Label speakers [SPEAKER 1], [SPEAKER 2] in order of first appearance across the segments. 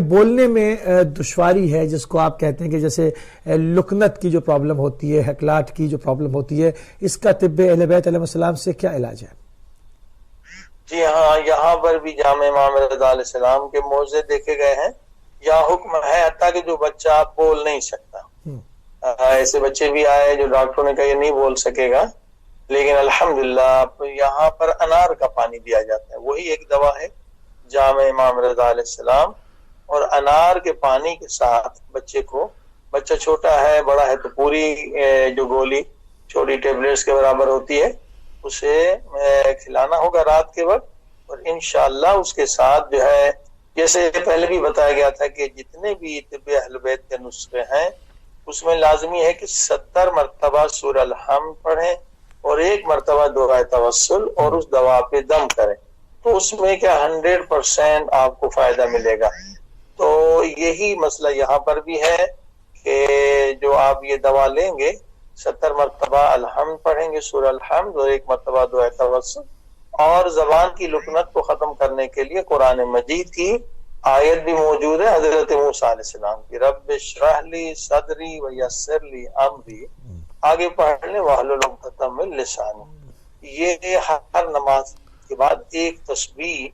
[SPEAKER 1] بولنے میں دشواری ہے جس کو آپ کہتے ہیں کہ جیسے لکنت کی جو پرابلم ہوتی ہے، ہکلاٹ کی جو پرابلم ہوتی ہے، اس کا طب اہل بیت علیہ السلام سے کیا علاج ہے؟
[SPEAKER 2] جی ہاں، یہاں پر بھی جامع امام رضا علیہ السلام کے موضع دیکھے گئے ہیں. یا حکم ہے حتیٰ کہ جو بچہ بول نہیں سکتا، ایسے بچے بھی آئے جو ڈاکٹروں نے کہا یہ نہیں بول سکے گا، لیکن الحمدللہ یہاں پر انار کا پانی دیا جاتا ہے. وہی ایک دوا ہے جامع امام رضا علیہ السلام. اور انار کے پانی کے ساتھ بچے کو، بچہ چھوٹا ہے بڑا ہے تو پوری جو گولی چھوٹی ٹیبلیٹس کے برابر ہوتی ہے اسے کھلانا ہوگا رات کے وقت. اور انشاءاللہ اس کے ساتھ جو ہے، جیسے پہلے بھی بتایا گیا تھا کہ جتنے بھی طب اہل بیت کے نسخے ہیں اس میں لازمی ہے کہ 70 مرتبہ سورہ الحمد پڑھیں اور 1 مرتبہ دعائے توسل اور اس دوا پہ دم کریں، تو اس میں کیا 100% آپ کو فائدہ ملے گا. تو یہی مسئلہ یہاں پر بھی ہے کہ جو آپ یہ دوا لیں گے 70 مرتبہ الحمد پڑھیں گے سورہ الحمد اور 1 مرتبہ دعائے توسل، اور زبان کی لکنت کو ختم کرنے کے لیے قرآن مجید کی آیت بھی موجود ہے حضرت موسیٰ علیہ السلام کی، رب اشرح لی صدری ویسر لی امری، آگے پڑھ لیں واحلل عقدۃ من لسانی. یہ ہر نماز کے بعد ایک تسبیح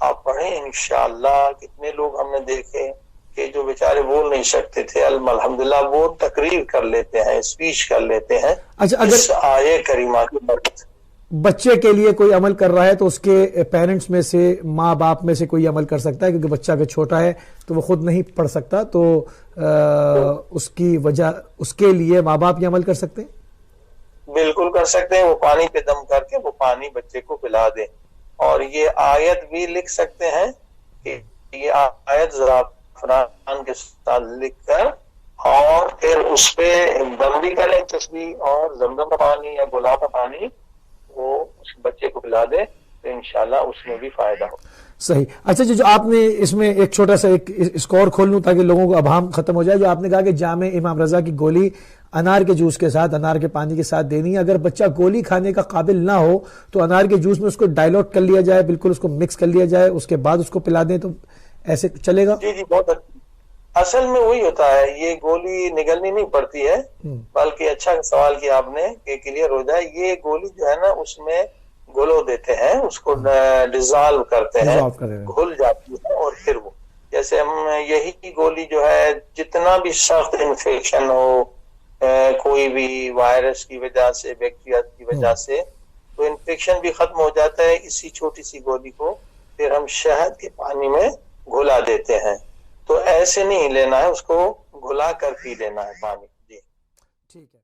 [SPEAKER 2] آپ پڑھیں انشاءاللہ. کتنے لوگ ہم نے دیکھے کہ جو بیچارے بول نہیں سکتے تھے الحمدللہ وہ تقریر کر لیتے ہیں، اسپیچ کر لیتے ہیں.
[SPEAKER 1] اچھا،
[SPEAKER 2] اس آیے کریمہ کی برکت.
[SPEAKER 1] بچے کے لیے کوئی عمل کر رہا ہے تو اس کے پیرنٹس میں سے، ماں باپ میں سے کوئی عمل کر سکتا ہے، کیونکہ بچہ اگر چھوٹا ہے تو وہ خود نہیں پڑھ سکتا، تو اس کی وجہ اس کے لیے ماں باپ یہ عمل کر سکتے ہیں؟
[SPEAKER 2] بالکل کر سکتے ہیں. وہ پانی پہ دم کر کے وہ پانی بچے کو پلا دیں، اور یہ آیت بھی لکھ سکتے ہیں کہ یہ آیت زعفران کے ساتھ لکھ کر اور پھر اس پہ دم بھی کریں تسبیح، اور زمزم کا پانی یا گلاب کا پانی وہ اس بچے کو پلا دے تو انشاءاللہ اس میں بھی فائدہ ہو.
[SPEAKER 1] صحیح. اچھا جو آپ نے اس میں ایک چھوٹا سا ایک اسکور کھول لوں تاکہ لوگوں کو ابہام ختم ہو جائے، جو آپ نے کہا کہ جامع امام رضا کی گولی انار کے جوس کے ساتھ، انار کے پانی کے ساتھ دینی ہے. اگر بچہ گولی کھانے کا قابل نہ ہو تو انار کے جوس میں اس کو ڈائلوٹ کر لیا جائے، بالکل اس کو مکس کر لیا جائے، اس کے بعد اس کو پلا دیں تو ایسے چلے گا؟
[SPEAKER 2] جی بہت اچھا. اصل میں وہی ہوتا ہے، یہ گولی نگلنی نہیں پڑتی ہے، بلکہ اچھا سوال کیا آپ نے کہ کلیئر ہو جائے. یہ گولی جو ہے نا اس میں گلو دیتے ہیں، اس کو ڈیزالو کرتے ہیں، گھل جاتی ہے، اور پھر وہ جیسے ہم یہی گولی جو ہے جتنا بھی سخت انفیکشن ہو، کوئی بھی وائرس کی وجہ سے، بیکٹیریا کی وجہ سے، تو انفیکشن بھی ختم ہو جاتا ہے. اسی چھوٹی سی گولی کو پھر ہم شہد کے پانی میں گھلا دیتے ہیں. تو ایسے نہیں لینا ہے، اس کو گھلا کر پی لینا ہے پانی. جی ٹھیک ہے.